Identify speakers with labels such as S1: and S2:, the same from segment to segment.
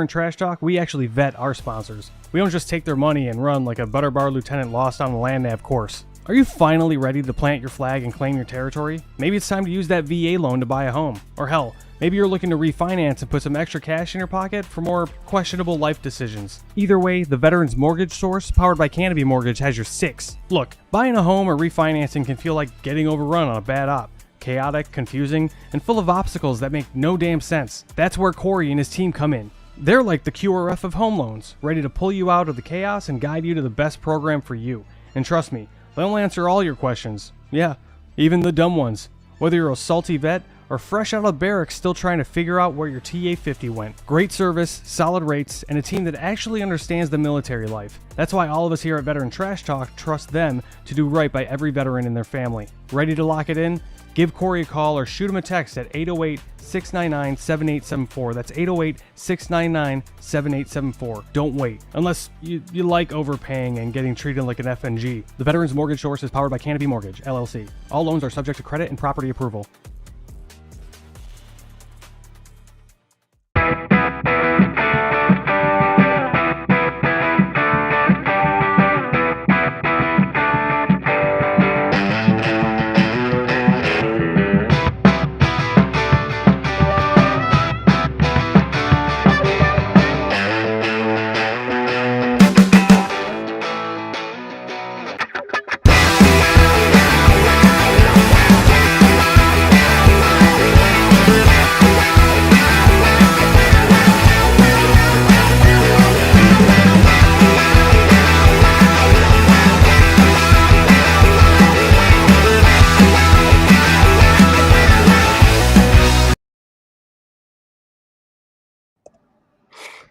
S1: Veteran Trash Talk, we actually vet our sponsors. We don't just take their money and run like a Butter Bar Lieutenant lost on the land nav course. Are you finally ready to plant your flag and claim your territory? Maybe it's time to use that VA loan to buy a home. Or hell, maybe you're looking to refinance and put some extra cash in your pocket for more questionable life decisions. Either way, the Veterans Mortgage Source, powered by Canopy Mortgage, has your six. Look, buying a home or refinancing can feel like getting overrun on a bad op. Chaotic, confusing, and full of obstacles that make no damn sense. That's where Corey and his team come in. They're like the QRF of home loans, ready to pull you out of the chaos and guide you to the best program for you. And trust me, they'll answer all your questions. Yeah, even the dumb ones. Whether you're a salty vet or fresh out of barracks still trying to figure out where your TA-50 went. Great service, solid rates, and a team that actually understands the military life. That's why all of us here at Veteran Trash Talk trust them to do right by every veteran in their family. Ready to lock it in? Give Corey a call or shoot him a text at 808-699-7874. That's 808-699-7874. Don't wait. Unless you like overpaying and getting treated like an FNG. The Veterans Mortgage Source is powered by Canopy Mortgage, LLC. All loans are subject to credit and property approval.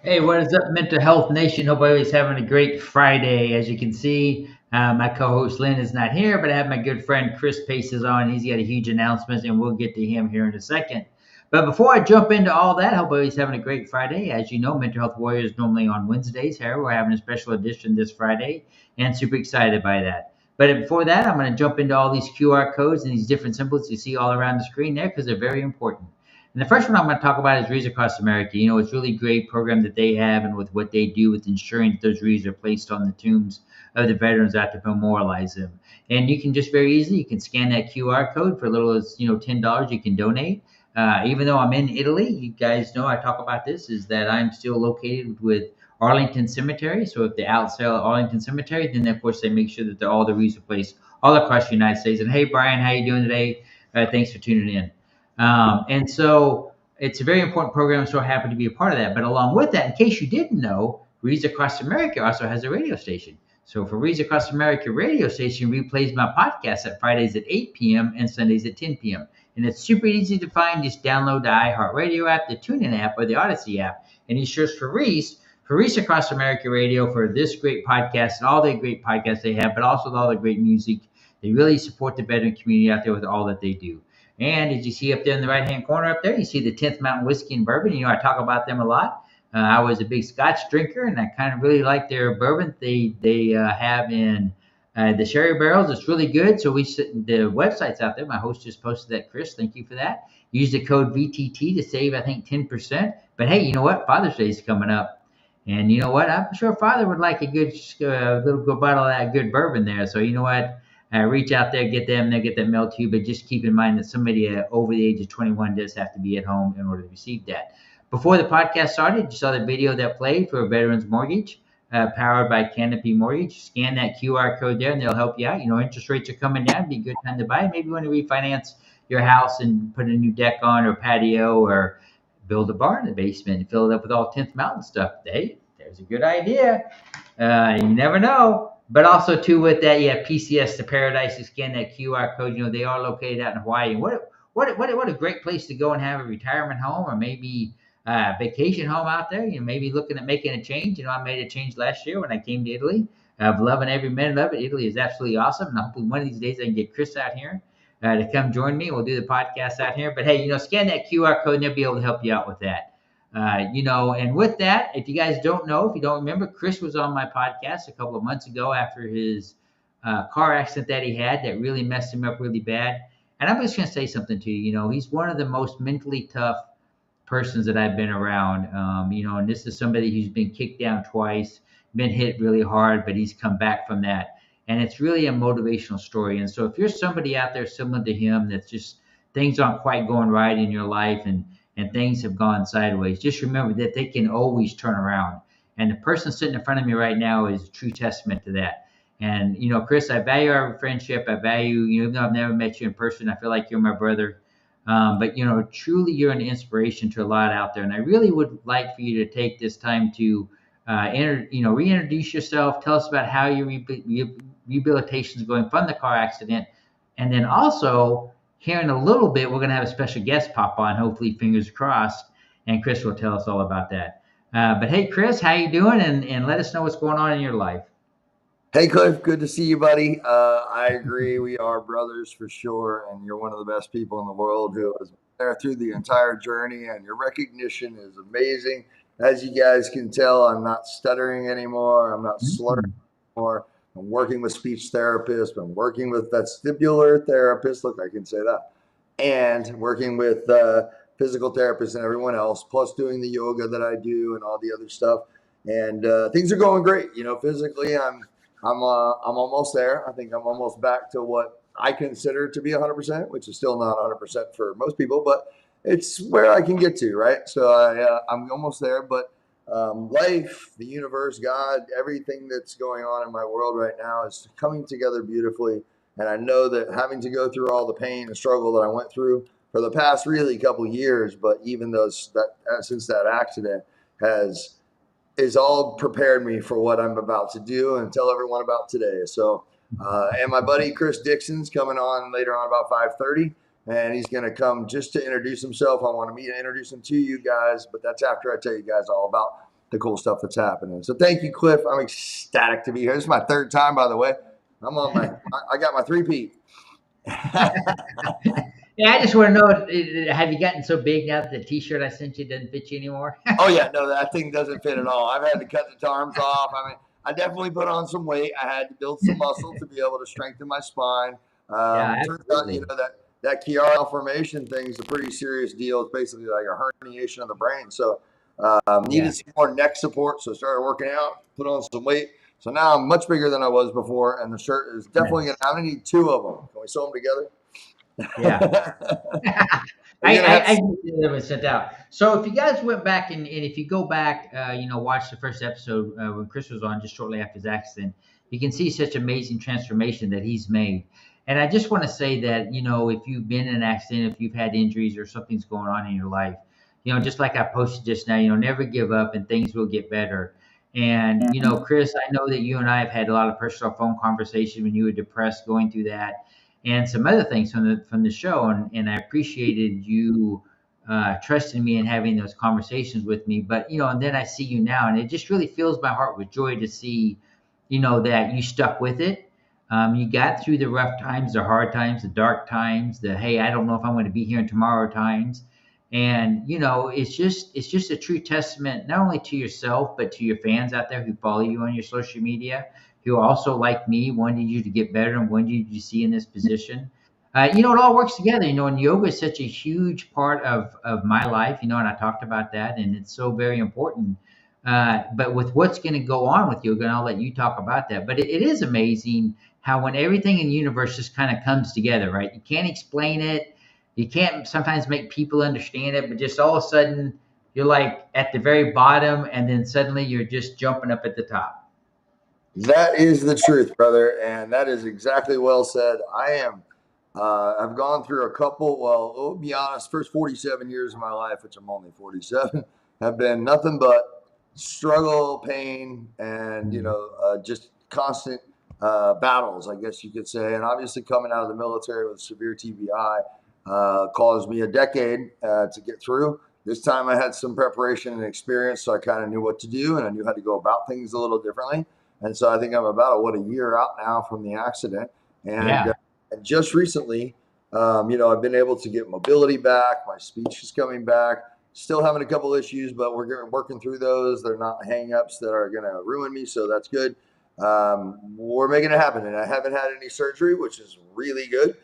S2: Hey, what is up, Mental Health Nation? Hope everybody's having a great Friday. As you can see, my co-host Lynn is not here, but I have my good friend Chris Paces on. He's got a huge announcement, and we'll get to him here in a second. But before I jump into all that, hope everybody's having a great Friday. As you know, Mental Health Warrior is normally on Wednesdays. Here, we're having a special edition this Friday, and super excited by that. But before that, I'm going to jump into all these QR codes and these different symbols you see all around the screen there because they're very important. And the first one I'm going to talk about is Wreaths Across America. You know, it's really great program that they have and with what they do with ensuring that those wreaths are placed on the tombs of the veterans out to memorialize them. And you can just very easily, you can scan that QR code for as little as, $10 you can donate. Even though I'm in Italy, you guys know I talk about this, is that I'm still located with Arlington Cemetery. So if they outsell Arlington Cemetery, then of course they make sure that all the wreaths are placed all across the United States. And hey, Brian, how you doing today? Thanks for tuning in. And so it's a very important program. I'm so happy to be a part of that. But along with that, in case you didn't know, Wreaths Across America also has a radio station. So for Wreaths Across America radio station, replays my podcast at Fridays at 8 p.m. and Sundays at 10 p.m. And it's super easy to find. Just download the iHeartRadio app, the TuneIn app, or the Odyssey app. And you search for Wreaths Across America Radio for this great podcast and all the great podcasts they have, but also all the great music. They really support the veteran community out there with all that they do. And as you see up there in the right-hand corner up there, you see the 10th Mountain Whiskey and Bourbon. You know, I talk about them a lot. I was a big Scotch drinker, and I kind of really like their bourbon they have in the sherry barrels. It's really good. So the website's out there. My host just posted that, Chris. Thank you for that. Use the code VTT to save, I think, 10%. But, hey, you know what? Father's Day is coming up. And you know what? I'm sure Father would like a good little bottle of that good bourbon there. So, you know what? Reach out there, get them, they'll get that mailed to you. But just keep in mind that somebody over the age of 21 does have to be at home in order to receive that. Before the podcast started, you saw the video that played for Veterans Mortgage, powered by Canopy Mortgage. Scan that QR code there, and they'll help you out. You know, interest rates are coming down. It'd be a good time to buy. Maybe you want to refinance your house and put a new deck on or patio or build a barn in the basement and fill it up with all 10th Mountain stuff. Hey, there's a good idea. You never know. But also, too, with that, you have PCS to Paradise. You scan that QR code. You know, they are located out in Hawaii. What a great place to go and have a retirement home or maybe a vacation home out there. You know, maybe looking at making a change. You know, I made a change last year when I came to Italy. I'm loving every minute of it. Italy is absolutely awesome. And hopefully one of these days I can get Chris out here to come join me. We'll do the podcast out here. But, hey, you know, scan that QR code and they'll be able to help you out with that. And with that, if you guys don't know, if you don't remember, Chris was on my podcast a couple of months ago after his car accident that he had that really messed him up really bad. And I'm just going to say something to you. You know, he's one of the most mentally tough persons that I've been around. And this is somebody who's been kicked down twice, been hit really hard, but he's come back from that. And it's really a motivational story. And so if you're somebody out there similar to him, that's just things aren't quite going right in your life, and things have gone sideways, just remember that they can always turn around. And the person sitting in front of me right now is a true testament to that. And, Chris, I value our friendship. I value, even though I've never met you in person, I feel like you're my brother. But, truly you're an inspiration to a lot out there. And I really would like for you to take this time to, reintroduce yourself. Tell us about how your rehabilitation is going from the car accident. And then also, here in a little bit, we're going to have a special guest pop on, hopefully, fingers crossed. And Chris will tell us all about that. But hey, Chris, how you doing? And let us know what's going on in your life.
S3: Hey, Cliff, good to see you, buddy. I agree. We are brothers for sure. And you're one of the best people in the world who has been there through the entire journey. And your recognition is amazing. As you guys can tell, I'm not stuttering anymore. I'm not slurring anymore. I'm working with speech therapists. I'm working with vestibular therapists. Look, I can say that. And working with physical therapists and everyone else, plus doing the yoga that I do and all the other stuff. And things are going great. Physically, I'm almost there. I think I'm almost back to what I consider to be 100%, which is still not 100% for most people, but it's where I can get to, right? So I'm almost there, but life, the universe, God, everything that's going on in my world right now is coming together beautifully. And I know that having to go through all the pain and struggle that I went through for the past really couple years, but even since that accident is all prepared me for what I'm about to do and tell everyone about today. So, and my buddy Chris Dixon's coming on later on about 5:30, and he's going to come just to introduce himself. I want me to introduce him to you guys, but that's after I tell you guys all about the cool stuff that's happening. So thank you, Cliff. I'm ecstatic to be here. This is my third time, by the way. I got my three-peat.
S2: Yeah, I just want to know, have you gotten so big now that the T-shirt I sent you doesn't fit you anymore?
S3: Oh yeah, no, that thing doesn't fit at all. I've had to cut the arms off. I mean, I definitely put on some weight. I had to build some muscle to be able to strengthen my spine.
S2: Yeah,
S3: Turns
S2: absolutely.
S3: out, that Chiari malformation thing is a pretty serious deal. It's basically like a herniation of the brain. So needed some more neck support. So started working out, put on some weight. So now I'm much bigger than I was before, and the shirt is definitely going to. I'm going to need two of them. Can we sew them together?
S2: Yeah. I that was sent out. So if you guys went back and if you go back, watch the first episode when Chris was on just shortly after his accident, you can see such amazing transformation that he's made. And I just want to say that, if you've been in an accident, if you've had injuries or something's going on in your life, just like I posted just now, never give up and things will get better. And, Chris, I know that you and I have had a lot of personal phone conversation when you were depressed going through that and some other things from the show. And I appreciated you trusting me and having those conversations with me. But, and then I see you now, and it just really fills my heart with joy to see, that you stuck with it. You got through the rough times, the hard times, the dark times, hey, I don't know if I'm going to be here in tomorrow times. And it's just a true testament not only to yourself but to your fans out there who follow you on your social media, who also, like me, wanted you to get better and wanted you to see in this position. It all works together. And yoga is such a huge part of my life. And I talked about that, and it's so very important. But with what's going to go on with yoga, and I'll let you talk about that. But it is amazing how when everything in the universe just kind of comes together, right? You can't explain it. You can't sometimes make people understand it, but just all of a sudden you're like at the very bottom, and then suddenly you're just jumping up at the top.
S3: That is the truth, brother, and that is exactly well said. I've gone through a couple. Well, I'll be honest, first 47 years of my life, which I'm only 47, have been nothing but struggle, pain, and just constant battles, I guess you could say. And obviously, coming out of the military with severe TBI caused me a decade to get through. This time, I had some preparation and experience, so I kind of knew what to do, and I knew how to go about things a little differently. And so I think I'm about a year out now from the accident. And just recently, I've been able to get mobility back. My speech is coming back. Still having a couple issues, but we're working through those. They're not hang-ups that are going to ruin me, so that's good. We're making it happen. And I haven't had any surgery, which is really good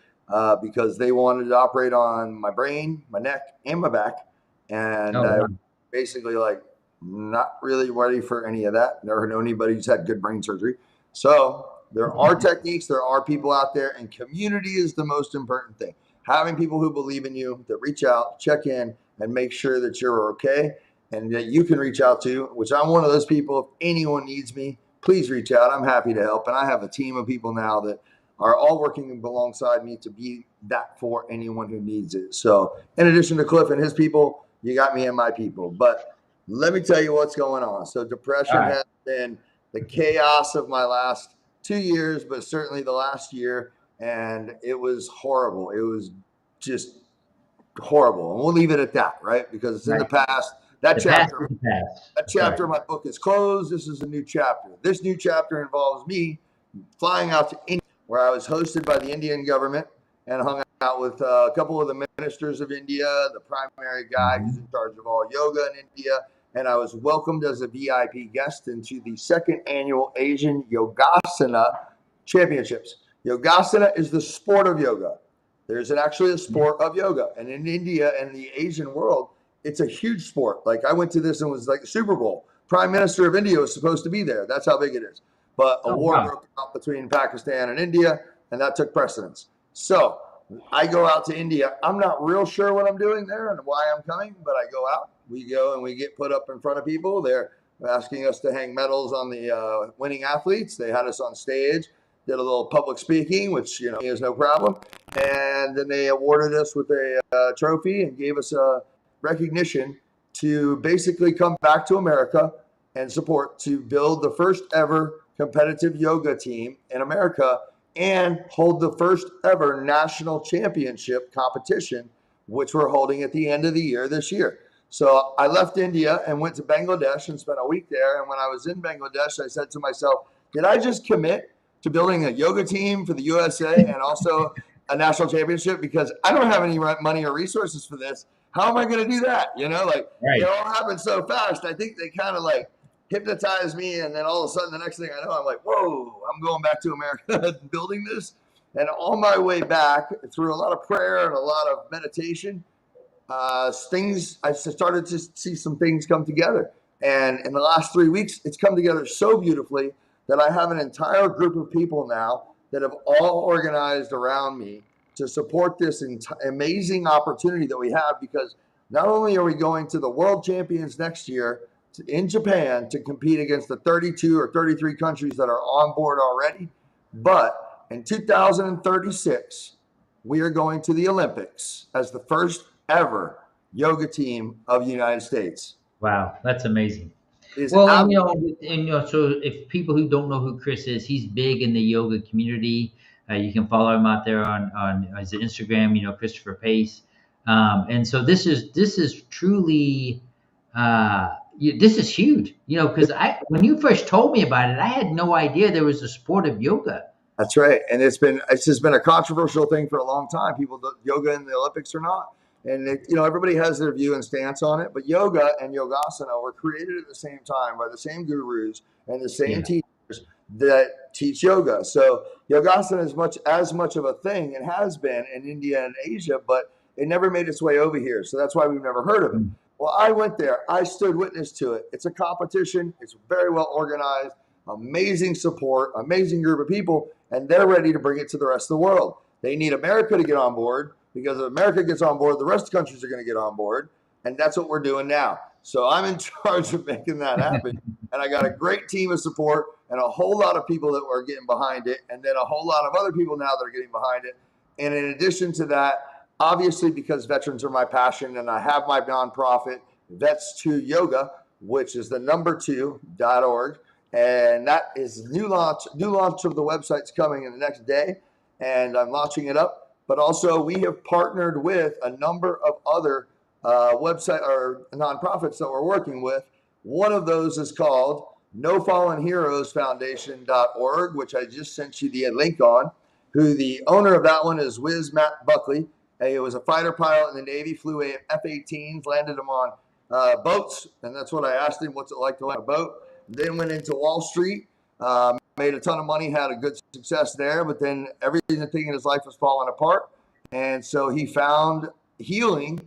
S3: because they wanted to operate on my brain, my neck, and my back. And
S2: Oh,
S3: I
S2: wow.
S3: basically like not really ready for any of that. Never known anybody who's had good brain surgery. So there are techniques, there are people out there, and community is the most important thing. Having people who believe in you, that reach out, check in, and make sure that you're okay and that you can reach out to, which I'm one of those people. If anyone needs me, please reach out. I'm happy to help. And I have a team of people now that are all working alongside me to be that for anyone who needs it. So in addition to Cliff and his people, you got me and my people. But let me tell you what's going on. So
S2: All
S3: depression
S2: right.
S3: has been the chaos of my last 2 years, but certainly the last year. And it was horrible. It was just horrible. And we'll leave it at that, right? Because it's in the
S2: Right.
S3: past. That
S2: The past
S3: chapter
S2: is the past.
S3: that
S2: That's right.
S3: chapter of my book is closed. This is a new chapter. This new chapter involves me flying out to India, where I was hosted by the Indian government and hung out with a couple of the ministers of India, the primary guy who's
S2: Mhm.
S3: in charge of all yoga in India. And I was welcomed as a VIP guest into the second annual Asian Yogasana Championships. Yogasana is the sport of yoga. There's actually a sport of yoga. And in India and the Asian world, it's a huge sport. Like I went to this and it was like the Super Bowl. Prime Minister of India was supposed to be there. That's how big it is. But a
S2: Oh,
S3: war
S2: wow.
S3: broke out between Pakistan and India, and that took precedence. So I go out to India. I'm not real sure what I'm doing there and why I'm coming, but I go out. We go and we get put up in front of people. They're asking us to hang medals on the winning athletes. They had us on stage, did a little public speaking, which is no problem, and then they awarded us with a trophy and gave us a recognition to basically come back to America and support to build the first ever competitive yoga team in America and hold the first ever national championship competition, which we're holding at the end of the year this year. So I left India and went to Bangladesh and spent a week there. And when I was in Bangladesh, I said to myself, did I just commit to building a yoga team for the USA and also a national championship? Because I don't have any money or resources for this. How am I going to do that? Like it
S2: Right.
S3: all happened so fast. I think they kind of like hypnotized me, and then all of a sudden, the next thing I know, I'm like, "Whoa! I'm going back to America, building this." And on my way back, through a lot of prayer and a lot of meditation, things I started to see some things come together. And in the last 3 weeks, it's come together so beautifully that I have an entire group of people now that have all organized around me to support this amazing opportunity that we have. Because not only are we going to the World Champions next year in Japan to compete against the 32 or 33 countries that are on board already, but in 2036, we are going to the Olympics as the first ever yoga team of the United States.
S2: Wow. That's amazing.
S3: It is
S2: Well,
S3: ab-
S2: so if people who don't know who Chris is, he's big in the yoga community. You can follow him out there on his Instagram. Christopher Pace. And so this is truly this is huge. Because I when you first told me about it, I had no idea there was a sport of yoga.
S3: That's right, and it's just been a controversial thing for a long time. People do yoga in the Olympics or not, and everybody has their view and stance on it. But yoga and yogasana were created at the same time by the same gurus and the same
S2: Yeah.
S3: teachers that teach yoga. So yogasana is as much of a thing and has been in India and Asia, but it never made its way over here. So that's why we've never heard of it.
S2: Mm.
S3: Well, I went there. I stood witness to it. It's a competition. It's very well organized. Amazing support, amazing group of people, and they're ready to bring it to the rest of the world. They need America to get on board, because if America gets on board, the rest of the countries are going to get on board, and that's what we're doing now. So I'm in charge of making that happen, and I got a great team of support and a whole lot of people that are getting behind it, and then a whole lot of other people now that are getting behind it. And in addition to that, obviously, because veterans are my passion, and I have my nonprofit, Vets to Yoga, which is the number2.org. And that is new launch of the website's coming in the next day, and I'm launching it up. But also, we have partnered with a number of other website or nonprofits that we're working with. One of those is called NoFallenHeroesFoundation.org, which I just sent you the link on. Who the owner of that one is Matt Buckley. He was a fighter pilot in the Navy, flew F-18s, landed them on boats, and that's what I asked him, what's it like to land a boat. Then went into Wall Street, made a ton of money, had a good success there, but then everything in his life was falling apart. And so he found healing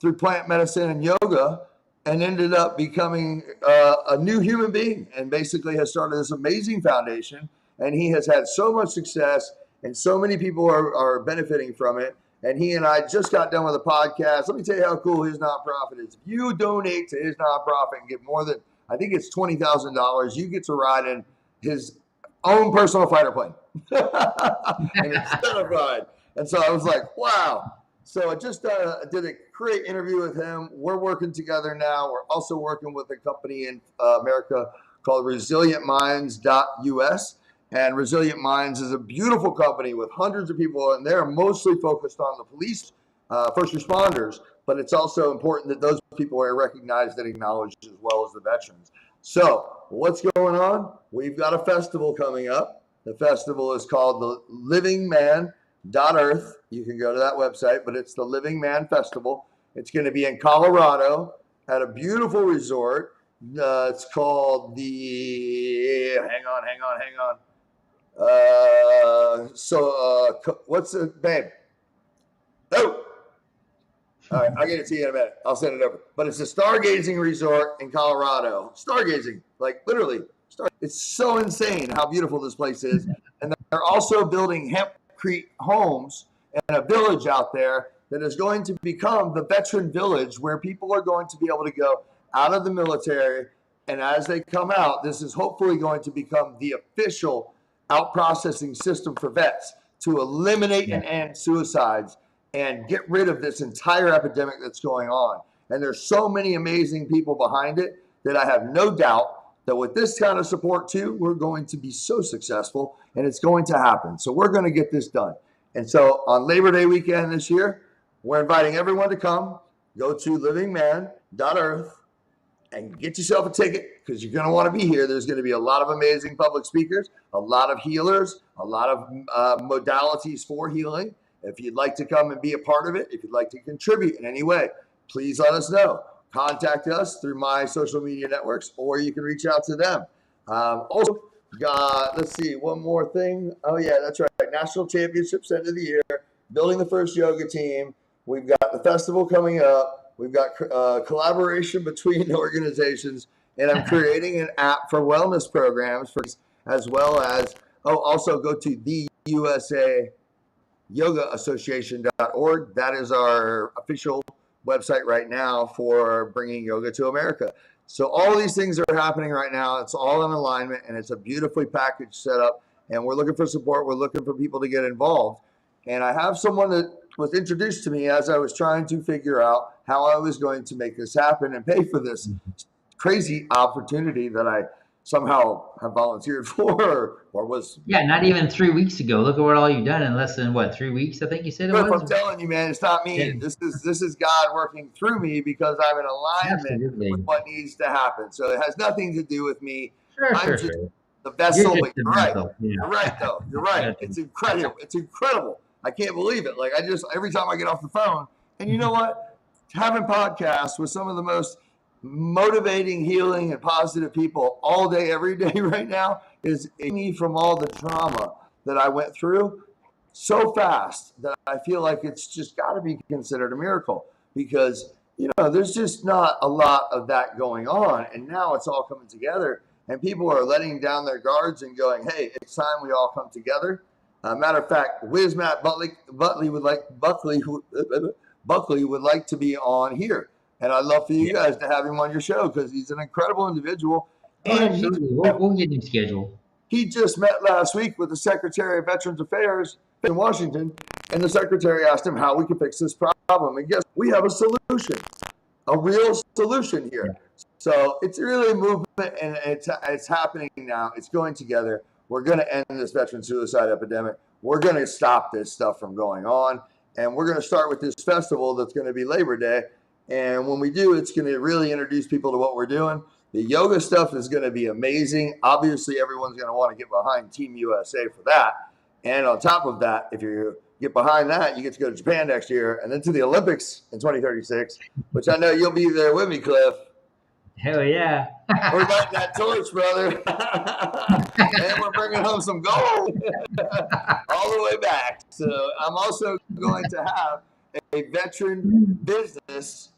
S3: through plant medicine and yoga, and ended up becoming a new human being, and basically has started this amazing foundation. And he has had so much success, and so many people are benefiting from it. And he and I just got done with a podcast. Let me tell you how cool his nonprofit is. If you donate to his nonprofit and get more than, I think it's $20,000, you get to ride in his own personal fighter plane. And it's certified. And so I was like, wow. So I just did a great interview with him. We're working together now. We're also working with a company in America called ResilientMinds.us. And Resilient Minds is a beautiful company with hundreds of people, and they're mostly focused on the police, first responders, but it's also important that those people are recognized and acknowledged as well as the veterans. So what's going on? We've got a festival coming up. The festival is called the Living Man .earth. You can go to that website, but it's the Living Man Festival. It's going to be in Colorado at a beautiful resort. It's called the, hang on. What's the name? Oh, all right, I'll get it to you in a minute. I'll send it over. But it's a stargazing resort in Colorado. Stargazing, like literally. It's so insane how beautiful this place is. And they're also building hempcrete homes and a village out there that is going to become the veteran village, where people are going to be able to go out of the military. And as they come out, this is hopefully going to become the official out processing system for vets to eliminate and end suicides and get rid of this entire epidemic that's going on. And there's so many amazing people behind it that I have no doubt that with this kind of support too, we're going to be so successful, and it's going to happen. So we're going to get this done. And so on Labor Day weekend this year, we're inviting everyone to come. Go to livingman.earth and get yourself a ticket, because you're going to want to be here. There's going to be a lot of amazing public speakers, a lot of healers, a lot of modalities for healing. If you'd like to come and be a part of it, if you'd like to contribute in any way, please let us know. Contact us through my social media networks, or you can reach out to them. Also, let's see, one more thing. Oh, yeah, that's right. National Championships end of the year, building the first yoga team. We've got the festival coming up. We've got collaboration between organizations, and I'm creating an app for wellness programs, as well as, also go to the USA Yoga Association.org. That is our official website right now for bringing yoga to America. So all these things are happening right now. It's all in alignment, and it's a beautifully packaged setup, and we're looking for support. We're looking for people to get involved. And I have someone that was introduced to me as I was trying to figure out how I was going to make this happen and pay for this crazy opportunity that I somehow have volunteered for, or was.
S2: Yeah, not even 3 weeks ago. Look at what all you've done in less than 3 weeks, I think you said it was.
S3: I'm telling you, man, it's not me. Yeah. This is God working through me, because I'm in alignment with what needs to happen. So it has nothing to do with me. I'm just the vessel. But you're right. Yeah. You're right, though. You're right. It's incredible. It's incredible. I can't believe it. Like, every time I get off the phone, and you know what? Having podcasts with some of the most motivating, healing, and positive people all day, every day right now is me from all the trauma that I went through so fast that I feel like it's just got to be considered a miracle, because, there's just not a lot of that going on. And now it's all coming together, and people are letting down their guards and going, hey, it's time we all come together. Matter of fact, Matt Buckley would like to be on here. And I'd love for you guys to have him on your show, because he's an incredible individual. And
S2: we'll get him scheduled.
S3: He just met last week with the Secretary of Veterans Affairs in Washington, and the Secretary asked him how we can fix this problem. And guess we have a solution, a real solution here. So it's really a movement, and it's happening now. It's going together. We're going to end this veteran suicide epidemic. We're going to stop this stuff from going on. And we're going to start with this festival that's going to be Labor Day. And when we do, it's going to really introduce people to what we're doing. The yoga stuff is going to be amazing. Obviously, everyone's going to want to get behind Team USA for that. And on top of that, if you get behind that, you get to go to Japan next year, and then to the Olympics in 2036, which I know you'll be there with me, Cliff.
S2: Hell yeah.
S3: We're lighting that torch, brother. And we're bringing home some gold all the way back. So I'm also going to have a veteran business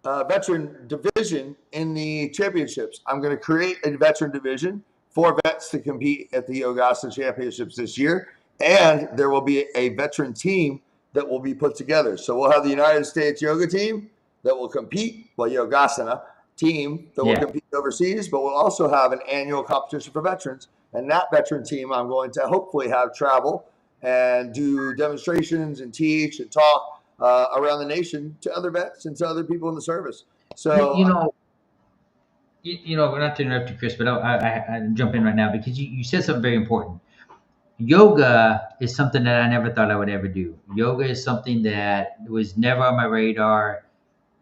S3: veteran division in the championships. I'm going to create a veteran division for vets to compete at the Yogasana Championships this year. And there will be a veteran team that will be put together. So we'll have the United States yoga team that will compete, well, Yogasana team that will compete overseas, but we'll also have an annual competition for veterans. And that veteran team, I'm going to hopefully have travel and do demonstrations and teach and talk around the nation to other vets and to other people in the service. So,
S2: not to interrupt you, Chris, but I jump in right now because you said something very important. Yoga is something that I never thought I would ever do. Yoga is something that was never on my radar.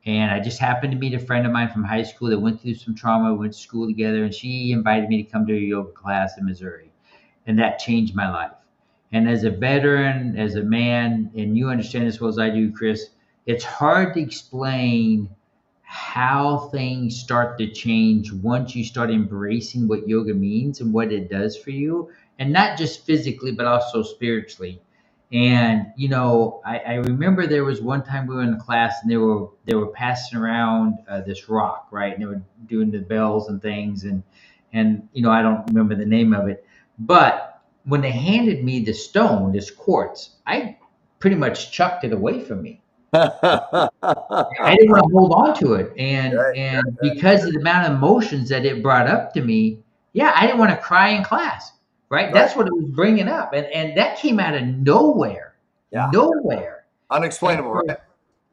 S2: And I just happened to meet a friend of mine from high school that went through some trauma, went to school together, and she invited me to come to a yoga class in Missouri. And that changed my life. And as a veteran, as a man, and you understand as well as I do, Chris, it's hard to explain how things start to change once you start embracing what yoga means and what it does for you, and not just physically, but also spiritually. And I remember there was one time we were in the class and they were passing around this rock, right? And they were doing the bells and things, and I don't remember the name of it, but when they handed me the stone, this quartz, I pretty much chucked it away from me. I didn't want to hold on to it, and because of the amount of emotions that it brought up to me, I didn't want to cry in class. Right? That's what it was bringing up, and that came out of nowhere, nowhere,
S3: unexplainable, right?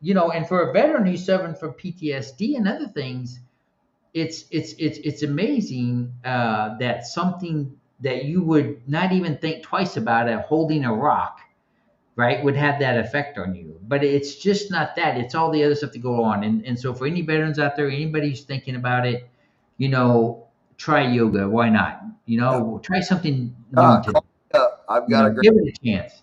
S2: And for a veteran who's suffering from PTSD and other things, it's amazing that something that you would not even think twice about it, holding a rock, right, would have that effect on you. But it's just not that. It's all the other stuff that go on. And so for any veterans out there, anybody who's thinking about it, try yoga. Why not? Try something new today.
S3: I've got a great,
S2: give it a chance.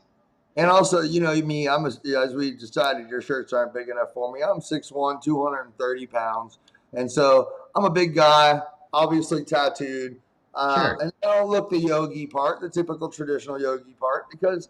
S3: And also, me, as we decided, your shirts aren't big enough for me. I'm 6'1", 230 pounds. And so I'm a big guy, obviously tattooed.
S2: Sure.
S3: And I don't look the yogi part, the typical traditional yogi part, because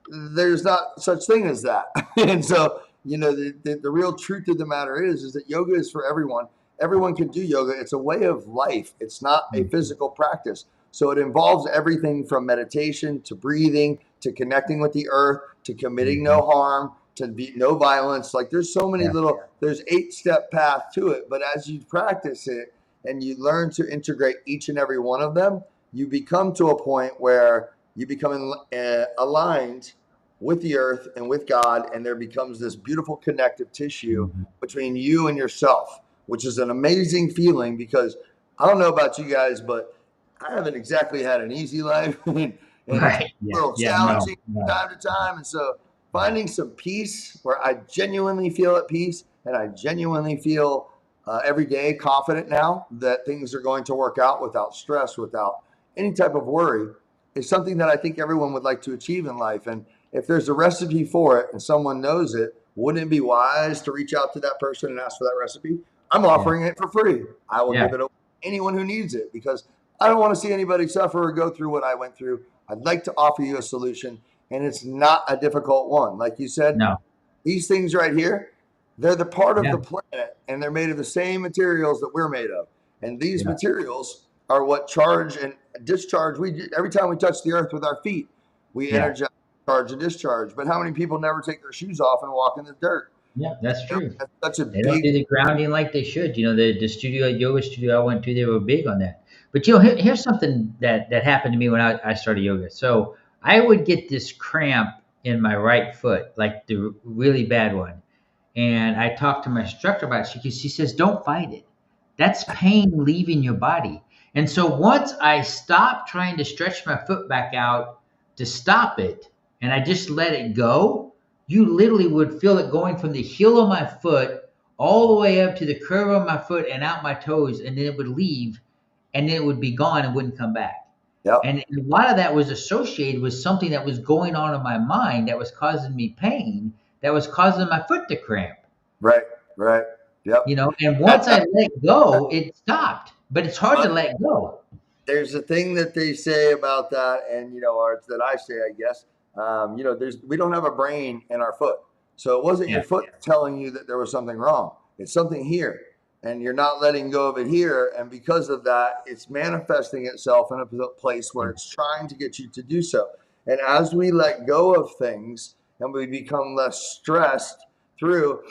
S3: there's not such thing as that. And so, the real truth of the matter is that yoga is for everyone. Everyone can do yoga. It's a way of life. It's not a physical practice. So it involves everything from meditation to breathing to connecting with the earth to committing no harm to no violence. Like there's so many there's 8-step path to it. But as you practice it and you learn to integrate each and every one of them, you become to a point where you become aligned with the earth and with God, and there becomes this beautiful connective tissue between you and yourself, which is an amazing feeling because I don't know about you guys, but I haven't exactly had an easy life and it's a little challenging from time to time. And so finding some peace where I genuinely feel at peace and I genuinely feel every day confident now that things are going to work out without stress, without any type of worry, is something that I think everyone would like to achieve in life. And if there's a recipe for it and someone knows it, wouldn't it be wise to reach out to that person and ask for that recipe? I'm offering it for free. I will give it to anyone who needs it because I don't want to see anybody suffer or go through what I went through. I'd like to offer you a solution, and it's not a difficult one. Like you said, these things right here, they're the part of the planet, and they're made of the same materials that we're made of. And these materials are what charge and discharge. Every time we touch the earth with our feet, we energize, charge, and discharge. But how many people never take their shoes off and walk in the dirt?
S2: Yeah, that's true.
S3: That's such a
S2: they don't do the grounding like they should. The studio, yoga studio I went to, they were big on that. But here's something that happened to me when I started yoga. So I would get this cramp in my right foot, like the really bad one. And I talked to my instructor about it. She says, don't fight it. That's pain leaving your body. And so once I stopped trying to stretch my foot back out to stop it, and I just let it go, you literally would feel it going from the heel of my foot all the way up to the curve of my foot and out my toes, and then it would leave, and then it would be gone and wouldn't come back. And a lot of that was associated with something that was going on in my mind that was causing me pain, that was causing my foot to cramp.
S3: Right. Yep.
S2: And once I let go, it stopped. But it's hard to let go.
S3: There's a thing that they say about that, and or it's that I say, I guess. We don't have a brain in our foot, so it wasn't your foot telling you that there was something wrong. It's something here, and you're not letting go of it here. And because of that, it's manifesting itself in a place where it's trying to get you to do so. And as we let go of things and we become less stressed through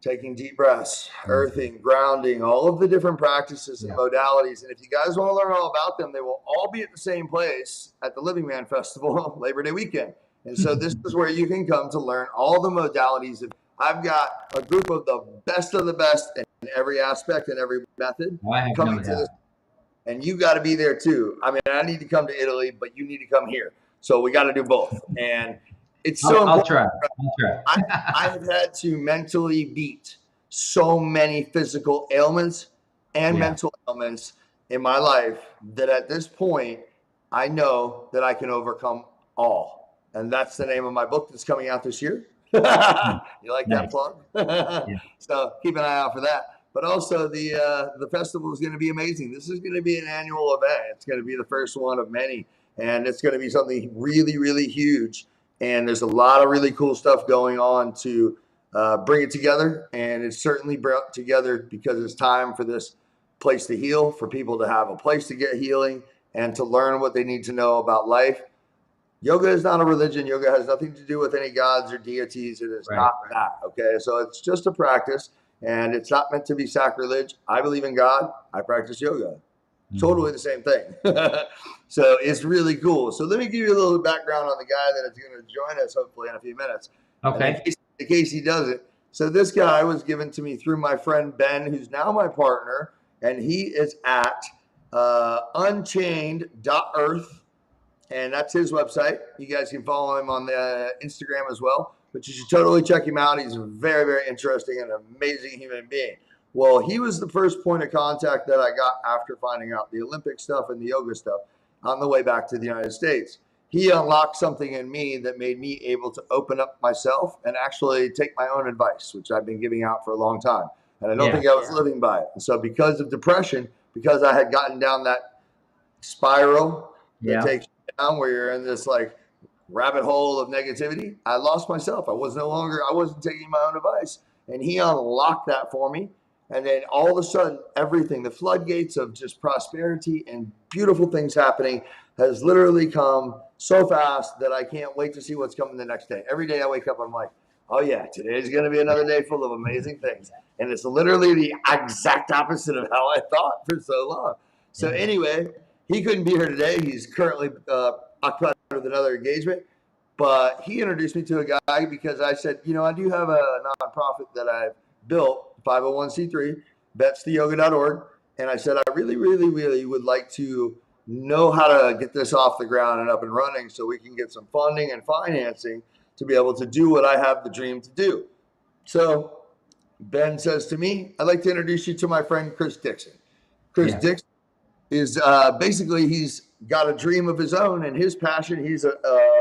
S3: taking deep breaths, earthing, grounding, all of the different practices and modalities. And if you guys want to learn all about them, they will all be at the same place at the Living Man Festival Labor Day weekend. And so this is where you can come to learn all the modalities. I've got a group of the best in every aspect and every method coming to this. And you got to be there too. I mean, I need to come to Italy, but you need to come here. So we got to do both. And it's so important.
S2: I'll try.
S3: I have had to mentally beat so many physical ailments and mental ailments in my life that at this point, I know that I can overcome all. And that's the name of my book that's coming out this year. You like that plug? So keep an eye out for that. But also the festival is going to be amazing. This is going to be an annual event. It's going to be the first one of many. And it's going to be something really, really huge. And there's a lot of really cool stuff going on to bring it together. And it's certainly brought together because it's time for this place to heal, for people to have a place to get healing and to learn what they need to know about life. Yoga is not a religion. Yoga has nothing to do with any gods or deities. It is not that. Okay. So it's just a practice and it's not meant to be sacrilege. I believe in God. I practice yoga. Totally the same thing. So it's really cool. So let me give you a little background on the guy that is going to join us hopefully in a few minutes.
S2: Okay.
S3: In case he doesn't. So this guy was given to me through my friend Ben, who's now my partner, and he is at unchained.earth, and that's his website. You guys can follow him on the Instagram as well, but you should totally check him out. He's a very, very interesting and amazing human being. Well, he was the first point of contact that I got after finding out the Olympic stuff and the yoga stuff on the way back to the United States. He unlocked something in me that made me able to open up myself and actually take my own advice, which I've been giving out for a long time. And I don't think I was living by it. And so because of depression, because I had gotten down that spiral that takes you down where you're in this like rabbit hole of negativity, I lost myself. I wasn't taking my own advice. And he unlocked that for me. And then all of a sudden, everything, the floodgates of just prosperity and beautiful things happening has literally come so fast that I can't wait to see what's coming the next day. Every day I wake up, I'm like, oh yeah, today's going to be another day full of amazing things. And it's literally the exact opposite of how I thought for so long. So anyway, he couldn't be here today. He's currently occupied with another engagement. But he introduced me to a guy because I said, you know, I do have a nonprofit that I've built, 501c3, vetstheyoga.org. And I said, I really, really, really would like to know how to get this off the ground and up and running so we can get some funding and financing to be able to do what I have the dream to do. So Ben says to me, I'd like to introduce you to my friend, Chris Dixon. Chris Dixon is basically, he's got a dream of his own and his passion. He's a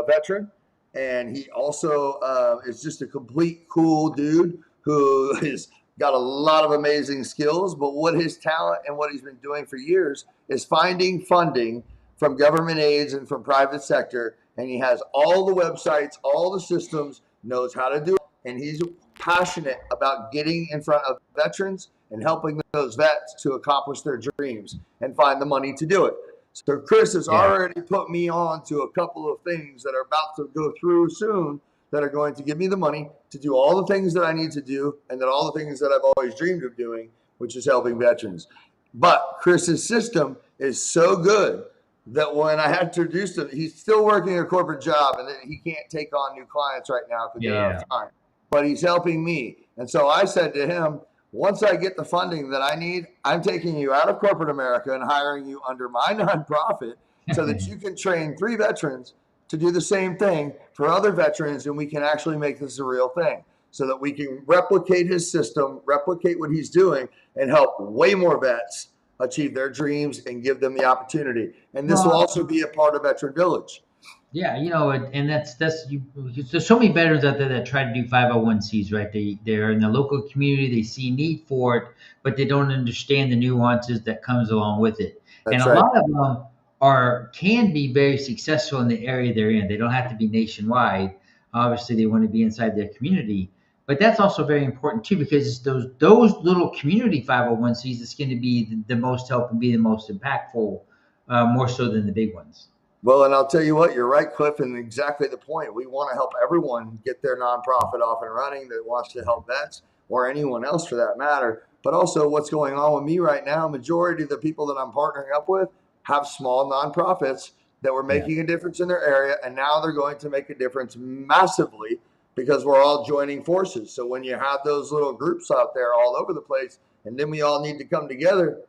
S3: veteran, and he also is just a complete cool dude who has got a lot of amazing skills. But what his talent and what he's been doing for years is finding funding from government aids and from private sector. And he has all the websites, all the systems, knows how to do it. And he's passionate about getting in front of veterans and helping those vets to accomplish their dreams and find the money to do it. So Chris has already put me on to a couple of things that are about to go through soon that are going to give me the money to do all the things that I need to do and then all the things that I've always dreamed of doing, which is helping veterans. But Chris's system is so good that when I had to introduce him, he's still working a corporate job and he can't take on new clients right now because he doesn't have time. But he's helping me. And so I said to him, once I get the funding that I need, I'm taking you out of corporate America and hiring you under my nonprofit so that you can train 3 veterans to do the same thing for other veterans, and we can actually make this a real thing so that we can replicate his system, replicate what he's doing, and help way more vets achieve their dreams and give them the opportunity. And this will also be a part of Veteran Village.
S2: Yeah, you know, and there's so many veterans out there that try to do 501cs, right? They're in the local community, they see need for it, but they don't understand the nuances that comes along with it. That's and a lot of them can be very successful in the area they're in. They don't have to be nationwide. Obviously, they want to be inside their community. But that's also very important too, because those little community 501(c)s is going to be the most help and be the most impactful, more so than the big ones.
S3: Well, and I'll tell you what, you're right, Cliff, and exactly the point. We want to help everyone get their nonprofit off and running that wants to help vets or anyone else for that matter. But also, what's going on with me right now, majority of the people that I'm partnering up with have small nonprofits that were making a difference in their area, and now they're going to make a difference massively because we're all joining forces. So when you have those little groups out there all over the place, and then we all need to come together,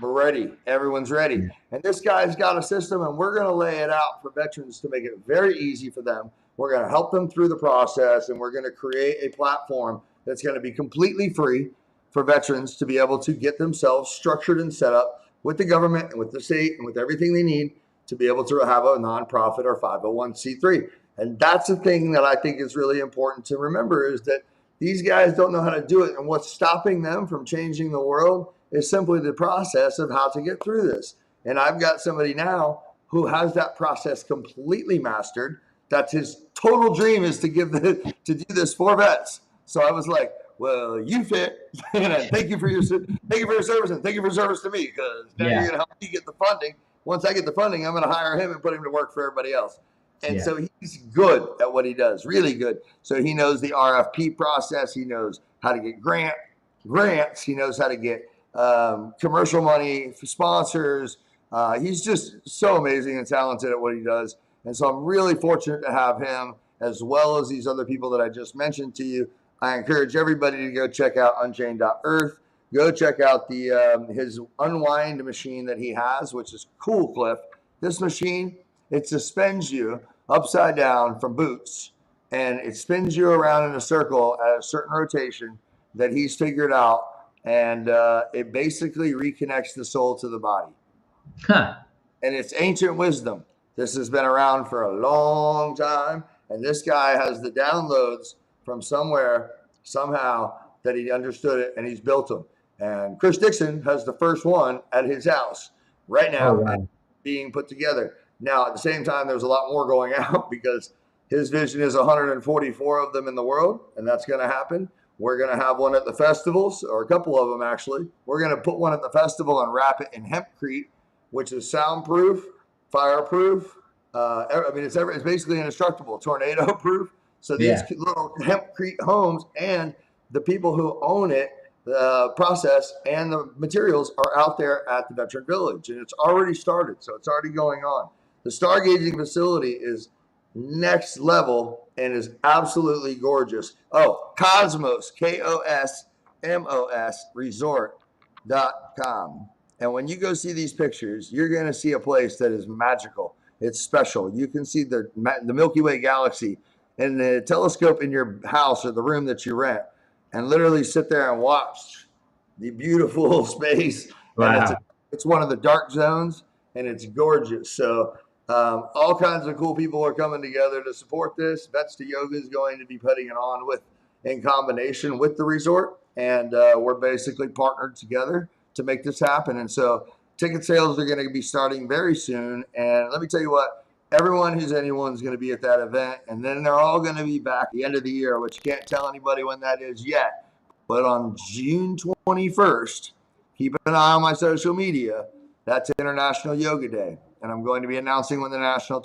S3: we're ready. Everyone's ready. And this guy's got a system, and we're going to lay it out for veterans to make it very easy for them. We're going to help them through the process, and we're going to create a platform that's going to be completely free for veterans to be able to get themselves structured and set up with the government and with the state and with everything they need to be able to have a nonprofit or 501(c)(3). And that's the thing that I think is really important to remember, is that these guys don't know how to do it. And what's stopping them from changing the world is simply the process of how to get through this. And I've got somebody now who has that process completely mastered. That's his total dream, is to do this for vets. So I was like, well, you fit, and thank you for your service, and thank you for your service to me, because now you're going to help me get the funding. Once I get the funding, I'm going to hire him and put him to work for everybody else. And so he's good at what he does, really good. So he knows the RFP process. He knows how to get grants. He knows how to get commercial money for sponsors. He's just so amazing and talented at what he does. And so I'm really fortunate to have him, as well as these other people that I just mentioned to you. I encourage everybody to go check out Unchained.earth. Go check out his unwind machine that he has, which is cool, Cliff. This machine, it suspends you upside down from boots, and it spins you around in a circle at a certain rotation that he's figured out, and it basically reconnects the soul to the body. And it's ancient wisdom. This has been around for a long time, and this guy has the downloads from somewhere, somehow, that he understood it, and he's built them. And Chris Dixon has the first one at his house right now, being put together. Now, at the same time, there's a lot more going out, because his vision is 144 of them in the world, and that's going to happen. We're going to have one at the festivals, or a couple of them actually. We're going to put one at the festival and wrap it in hempcrete, which is soundproof, fireproof. It's basically indestructible, tornado-proof. So these little hempcrete homes, and the people who own it, the process and the materials, are out there at the Veteran Village, and it's already started. So it's already going on. The stargazing facility is next level and is absolutely gorgeous. Oh, Cosmos, KOSMOS resort.com. And when you go see these pictures, you're going to see a place that is magical. It's special. You can see the Milky Way galaxy in the telescope in your house or the room that you rent, and literally sit there and watch the beautiful space. Wow. And it's one of the dark zones, and it's gorgeous. So all kinds of cool people are coming together to support this. Vets to Yoga is going to be putting it on in combination with the resort, and we're basically partnered together to make this happen. And so ticket sales are going to be starting very soon. And let me tell you what, anyone's going to be at that event, and then they're all going to be back at the end of the year, which you can't tell anybody when that is yet. But on June 21st, keep an eye on my social media. That's International Yoga Day, and I'm going to be announcing when the national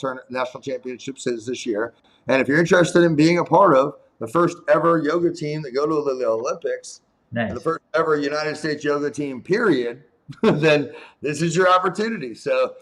S3: championships is this year. And if you're interested in being a part of the first ever yoga team that go to the Olympics, and the first ever United States yoga team, period, then this is your opportunity. So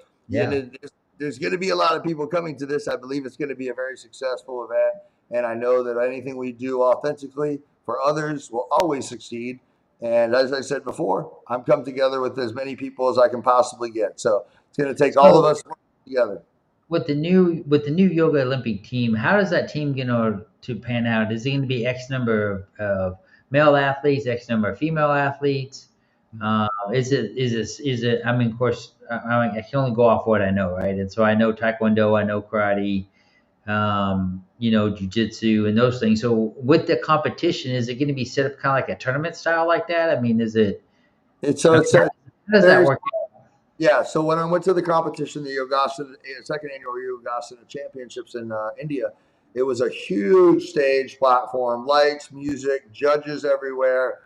S3: there's going to be a lot of people coming to this. I believe it's going to be a very successful event, and I know that anything we do authentically for others will always succeed. And as I said before, I'm come together with as many people as I can possibly get. So it's going to take all of us together.
S2: With the new Yoga Olympic team, how does that team to pan out? Is it going to be X number of male athletes, X number of female athletes? Is it? I mean, of course, I can only go off what I know, right? And so I know Taekwondo, I know karate, jujitsu and those things. So with the competition, is it going to be set up kind of like a tournament style like that? I mean, how does that work?
S3: Yeah. So when I went to the competition, the second annual Yogasana Championships in India, It was a huge stage platform, lights, music, judges everywhere,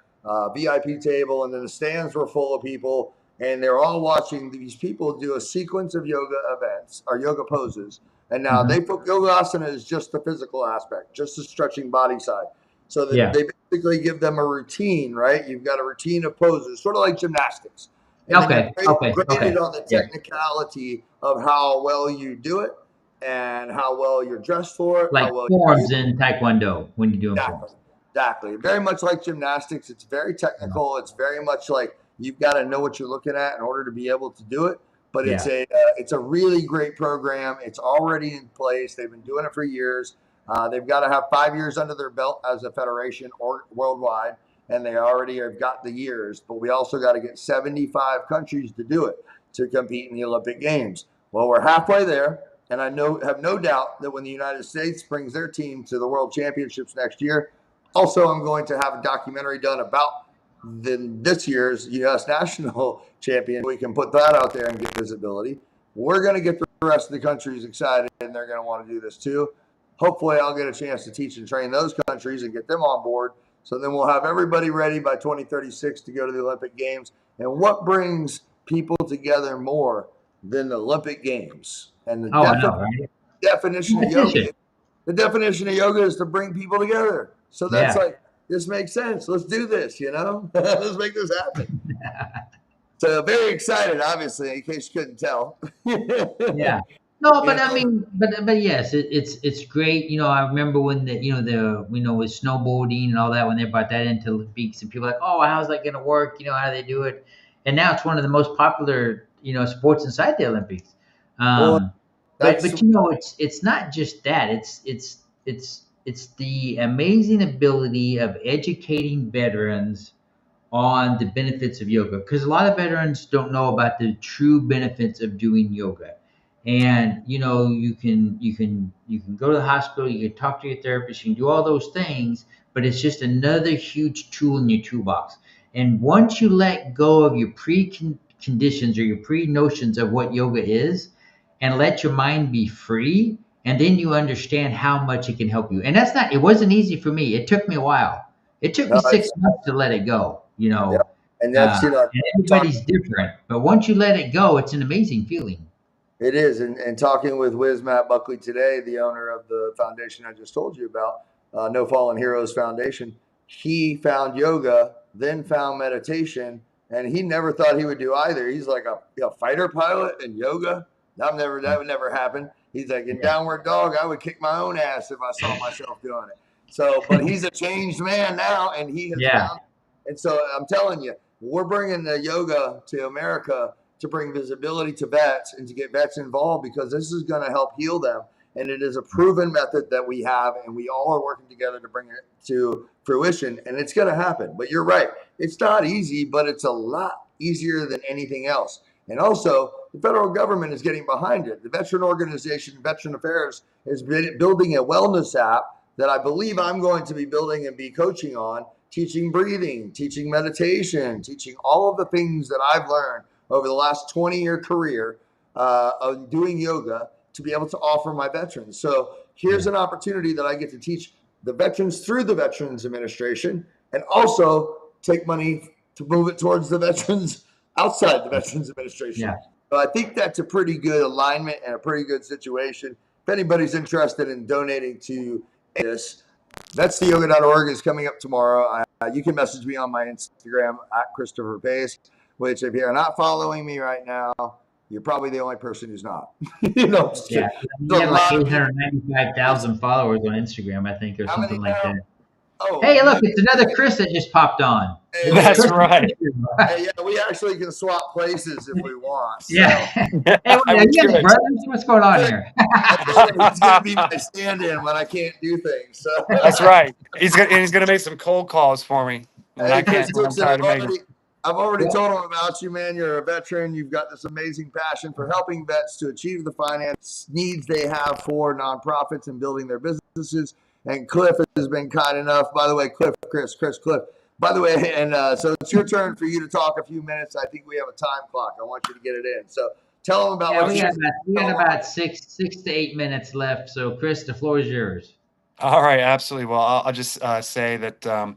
S3: VIP table, and then the stands were full of people, and they're all watching these people do a sequence of yoga events or yoga poses. And now they put yoga asana is just the physical aspect, just the stretching body side. So that they basically give them a routine, right? You've got a routine of poses, sort of like gymnastics. And then you're graded on the technicality of how well you do it and how well you're dressed for it.
S2: Like
S3: how well
S2: forms in Taekwondo when you do them forms.
S3: Exactly. Very much like gymnastics. It's very technical. It's very much like you've got to know what you're looking at in order to be able to do it. But it's a really great program. It's already in place. They've been doing it for years. They've got to have 5 years under their belt as a federation or worldwide, and they already have got the years. But we also got to get 75 countries to do it to compete in the Olympic Games. Well, we're halfway there, and I have no doubt that when the United States brings their team to the World Championships next year, also I'm going to have a documentary done about this year's U.S. national champion. We can put that out there and get visibility. We're going to get the rest of the countries excited, and they're going to want to do this too. Hopefully, I'll get a chance to teach and train those countries and get them on board. So then we'll have everybody ready by 2036 to go to the Olympic Games. And what brings people together more than the Olympic Games? And the definition of yoga. The definition of yoga is to bring people together. So that's like, this makes sense. Let's do this, Let's make this happen. So very excited, obviously, in case you couldn't tell.
S2: No, but I mean, but yes, it's great. I remember when with snowboarding and all that, when they brought that into Olympics, and people were like, oh, how's that going to work? How do they do it? And now it's one of the most popular, sports inside the Olympics. But it's not just that. It's the amazing ability of educating veterans on the benefits of yoga, because a lot of veterans don't know about the true benefits of doing yoga. And you can go to the hospital, you can talk to your therapist, you can do all those things, but it's just another huge tool in your toolbox. And once you let go of your preconditions or your pre-notions of what yoga is, and let your mind be free, and then you understand how much it can help you. And it wasn't easy for me. It took me a while. It took me 6 months to let it go, And that's, and everybody's different. But once you let it go, it's an amazing feeling.
S3: It is. And talking with Matt Buckley today, the owner of the foundation I just told you about, No Fallen Heroes Foundation, he found yoga, then found meditation, and he never thought he would do either. He's like a fighter pilot and yoga. That would never happen. He's like, in downward dog, I would kick my own ass if I saw myself doing it. So, but he's a changed man now, and he has found. And so I'm telling you, we're bringing the yoga to America to bring visibility to vets and to get vets involved, because this is going to help heal them. And it is a proven method that we have, and we all are working together to bring it to fruition, and it's going to happen. But you're right. It's not easy, but it's a lot easier than anything else. And also, the federal government is getting behind it. The veteran organization, Veteran Affairs, is building a wellness app that I believe I'm going to be building and be coaching on, teaching breathing, teaching meditation, teaching all of the things that I've learned over the last 20-year career of doing yoga to be able to offer my veterans. So here's an opportunity that I get to teach the veterans through the Veterans Administration, and also take money to move it towards the veterans outside the Veterans Administration. So I think that's a pretty good alignment and a pretty good situation. If anybody's interested in donating to this, vetsyoga.org is coming up tomorrow. You can message me on my Instagram at Christopher Pace, which if you're not following me right now, you're probably the only person who's not. You have
S2: like 895,000 followers on Instagram, I think, or something like that. Oh, hey, look, it's another Chris that just popped on.
S1: Hey, that's right.
S3: Hey, we actually can swap places if we want. So.
S2: Hey, brothers, what's going on here?
S3: He's going to be my stand-in when I can't do things. So.
S4: That's right. He's going to make some cold calls for me. And I can't.
S3: I've already told him about you, man. You're a veteran. You've got this amazing passion for helping vets to achieve the finance needs they have for nonprofits and building their businesses. And Cliff has been kind enough. By the way, Cliff. By the way, and so it's your turn for you to talk a few minutes. I think we have a time clock. I want you to get it in. So tell them about
S2: we got about 6 to 8 minutes left. So, Chris, the floor is yours.
S4: All right, absolutely. Well, I'll just say that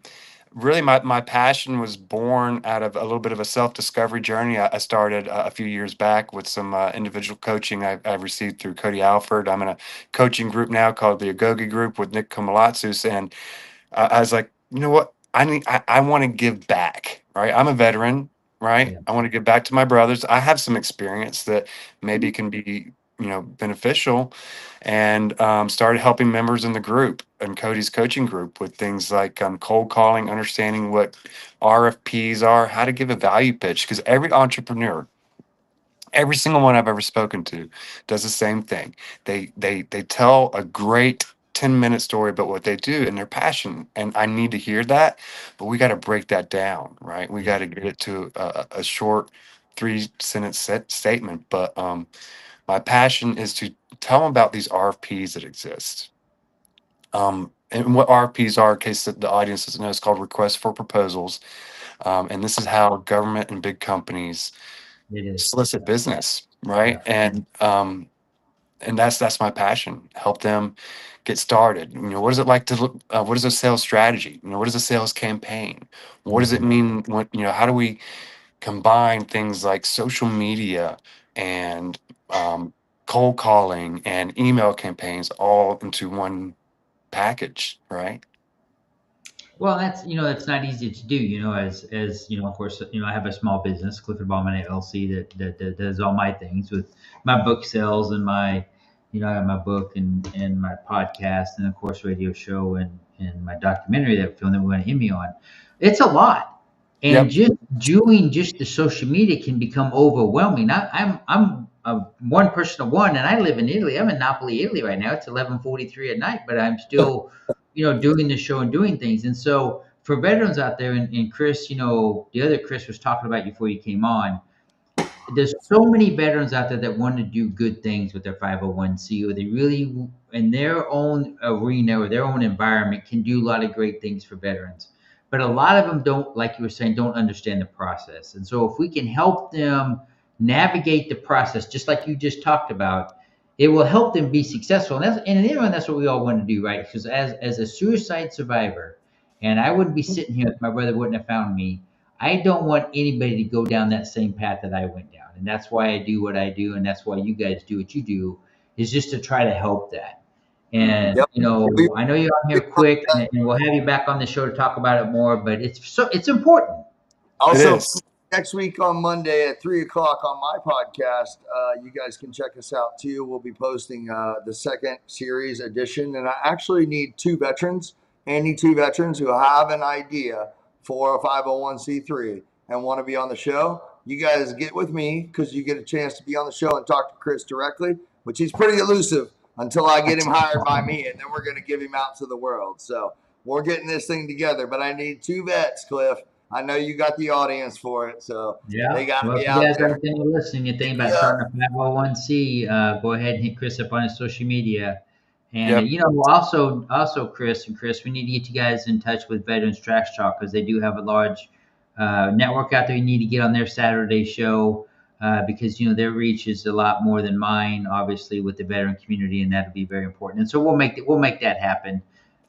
S4: really my passion was born out of a little bit of a self-discovery journey. I started a few years back with some individual coaching I've received through Cody Alford. I'm in a coaching group now called the Agogi Group with Nick Komalatsus, and I was like, you know what? I want to give back, right? I'm a veteran, right?
S2: Yeah.
S4: I want to give back to my brothers. I have some experience that maybe can be, beneficial, and started helping members in the group and Cody's coaching group with things like cold calling, understanding what RFPs are, how to give a value pitch, because every entrepreneur, every single one I've ever spoken to does the same thing. They tell a great 10-minute story about what they do and their passion. And I need to hear that, but we got to break that down, right? We got to get it to a short 3-sentence statement. But my passion is to tell them about these RFPs that exist. And what RFPs are, in case the audience doesn't know, it's called requests for proposals. And this is how government and big companies
S2: It is.
S4: solicit business, right?
S2: Yeah.
S4: And that's my passion. Help them get started. What is it like to look? What is a sales strategy? What is a sales campaign? What does it mean? How do we combine things like social media and cold calling and email campaigns all into one package, right?
S2: Well, that's not easy to do. As of course, I have a small business, Clifford Ballman LLC, that does all my things with my book sales and I have my book and my podcast and of course radio show and my documentary that film that we're going to Emmy on. It's a lot, and
S4: Yep.
S2: just doing just the social media can become overwhelming. I'm a one person of one, and I live in Italy. I'm in Napoli, Italy right now. It's 11:43 at night, but I'm still doing the show and doing things. And so for veterans out there, and Chris, the other Chris was talking about you before you came on, there's so many veterans out there that want to do good things with their 501c, or they really, in their own arena or their own environment, can do a lot of great things for veterans. But a lot of them don't, like you were saying, don't understand the process. And so if we can help them navigate the process, just like you just talked about, it will help them be successful. And in the end, that's what we all want to do, right? Because as a suicide survivor, and I wouldn't be sitting here if my brother wouldn't have found me. I don't want anybody to go down that same path that I went down. And that's why I do what I do. And that's why you guys do what you do, is just to try to help that. And,
S3: Yep.
S2: I know you're on here quick, and we'll have you back on the show to talk about it more, but it's important.
S3: Also,
S4: It is.
S3: next week on Monday at 3:00 on my podcast, you guys can check us out too. We'll be posting the second series edition, and I actually need two veterans who have an idea for a 501c3 and want to be on the show. You guys get with me because you get a chance to be on the show and talk to Chris directly, which he's pretty elusive until I get him hired by me, and then we're going to give him out to the world. So we're getting this thing together, but I need two vets, Cliff. I know you got the audience for it, so they got to
S2: Well,
S3: be
S2: if you
S3: out
S2: guys
S3: there.
S2: out there listening, you're thinking about starting a 501c, go ahead and hit Chris up on his social media. And
S4: Yep.
S2: also Chris, we need to get you guys in touch with Veterans Trash Talk, because they do have a large network out there. You need to get on their Saturday show, because their reach is a lot more than mine, obviously, with the veteran community, and that'll be very important. And so we'll make that happen.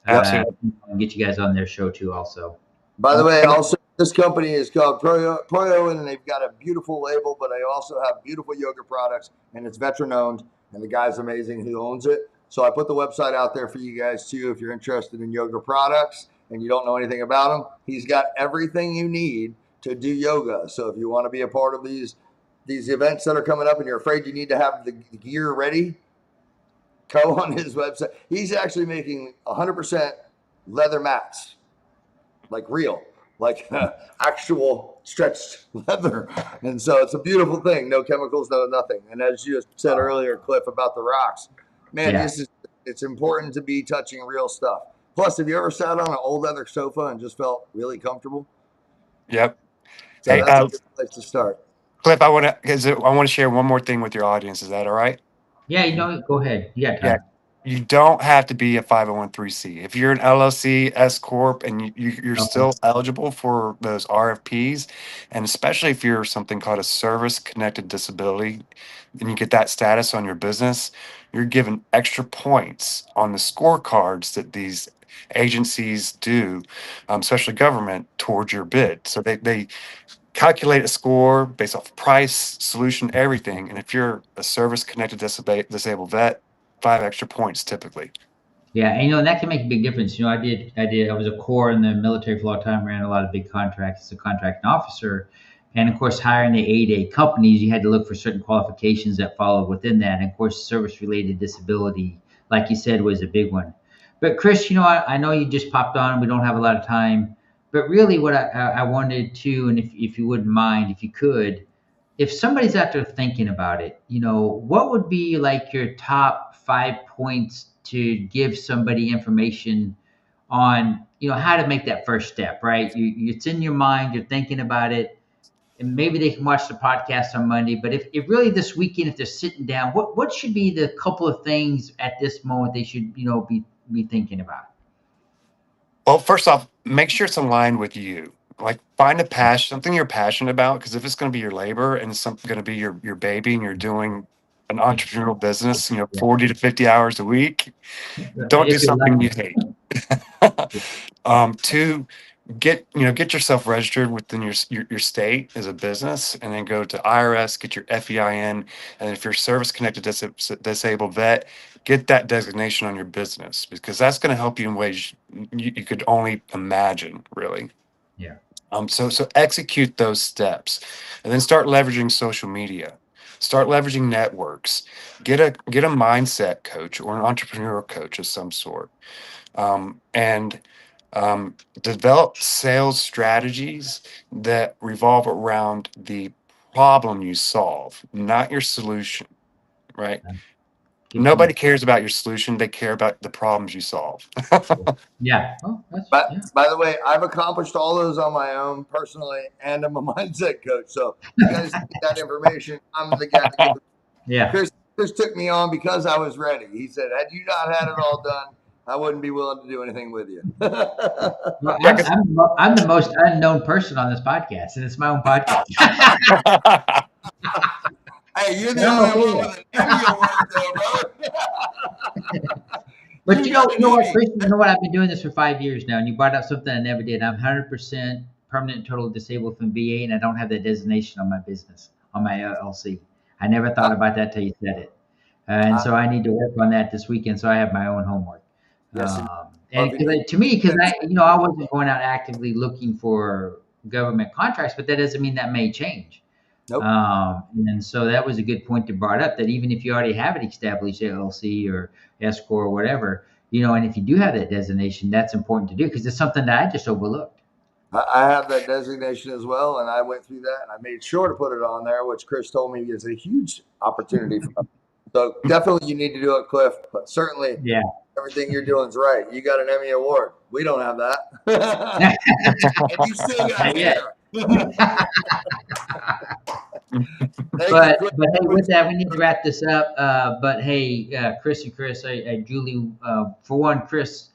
S4: Absolutely.
S2: And get you guys on their show too, also.
S3: By the way, also this company is called Proyo, and they've got a beautiful label, but they also have beautiful yoga products, and it's veteran owned, and the guy's amazing who owns it. So I put the website out there for you guys too if you're interested in yoga products and you don't know anything about them. He's got everything you need to do yoga. So if you want to be a part of these events that are coming up and you're afraid you need to have the gear ready, go on his website. He's actually making 100% leather mats, like real, like actual stretched leather. And so it's a beautiful thing. No chemicals, no nothing. And as you said earlier, Cliff, about the rocks, man, it's important to be touching real stuff. Plus, have you ever sat on an old leather sofa and just felt really comfortable?
S4: Yep.
S3: So
S4: Hey,
S3: that's a good place to start.
S4: Cliff, I want to share one more thing with your audience. Is that all right?
S2: Yeah, go ahead. You got time.
S4: You don't have to be a 501(c). If you're an LLC, S corp, and you're
S2: Okay.
S4: still eligible for those RFPs, and especially if you're something called a service connected disability, and you get that status on your business, you're given extra points on the scorecards that these agencies do, especially government, towards your bid. So they calculate a score based off price, solution, everything. And if you're a service connected disabled vet, 5 extra points typically.
S2: Yeah, and that can make a big difference. I was a core in the military for a long time, ran a lot of big contracts as a contracting officer. And of course, hiring the 8A companies, you had to look for certain qualifications that followed within that. And of course, service related disability, like you said, was a big one. But Chris, I know you just popped on, we don't have a lot of time, but really what I wanted to, and if you wouldn't mind, if you could, if somebody's out there thinking about it, what would be like your top 5 points to give somebody information on, how to make that first step, right? It's in your mind, you're thinking about it, and maybe they can watch the podcast on Monday. But if really this weekend, if they're sitting down, what should be the couple of things at this moment they should, be thinking about?
S4: Well, first off, make sure it's aligned with you. Like find a passion, something you're passionate about. Because if it's going to be your labor and it's something going to be your baby, and you're doing an entrepreneurial business, 40 to 50 hours a week, don't do
S2: If you're
S4: something you
S2: lucky.
S4: hate. Two, get yourself registered within your state as a business, and then go to IRS, get your FEIN, and if you're service connected disabled vet, get that designation on your business, because that's going to help you in ways you could only imagine, really.
S2: Yeah.
S4: So execute those steps, and then start leveraging social media, start leveraging networks, get a mindset coach or an entrepreneur coach of some sort, and develop sales strategies that revolve around the problem you solve, not your solution, right?
S2: Good
S4: Nobody
S2: point.
S4: cares about your solution. They care about the problems you solve.
S2: Yeah. Oh, that's,
S3: But
S2: yeah.
S3: by the way, I've accomplished all those on my own personally, and I'm a mindset coach. So you guys need that information. I'm the guy to give it.
S2: Yeah.
S3: Chris took me on because I was ready. He said, had you not had it all done, I wouldn't be willing to do anything with you.
S2: Well,
S4: Yeah, 'cause-
S2: I'm the most unknown person on this podcast, and it's my own podcast.
S3: Hey, you're the
S2: Yeah,
S3: only
S2: okay.
S3: one with an Emmy award, though, bro.
S2: But
S3: You
S2: you know
S3: got an
S2: what,
S3: Emmy.
S2: Chris? You know what? I've been doing this for 5 years now, and you brought up something I never did. I'm 100% permanent and total disabled from VA, and I don't have that designation on my business, on my LLC. I never thought about that till you said it, and so I need to work on that this weekend. So I have my own homework.
S3: Yes,
S2: And to me, because I wasn't going out actively looking for government contracts, but that doesn't mean that may change.
S3: Nope.
S2: And so that was a good point to brought up, that even if you already have an established LLC or S corp or whatever, and if you do have that designation, that's important to do, because it's something that I just overlooked.
S3: I have that designation as well, and I went through that, and I made sure to put it on there, which Chris told me is a huge opportunity for us. So definitely you need to do it, Cliff, but certainly everything you're doing is right. You got an Emmy award. We don't have that. And you still got hair.
S2: But hey, with that, we need to wrap this up. But hey, Chris and Chris, I Julie, for one, Chris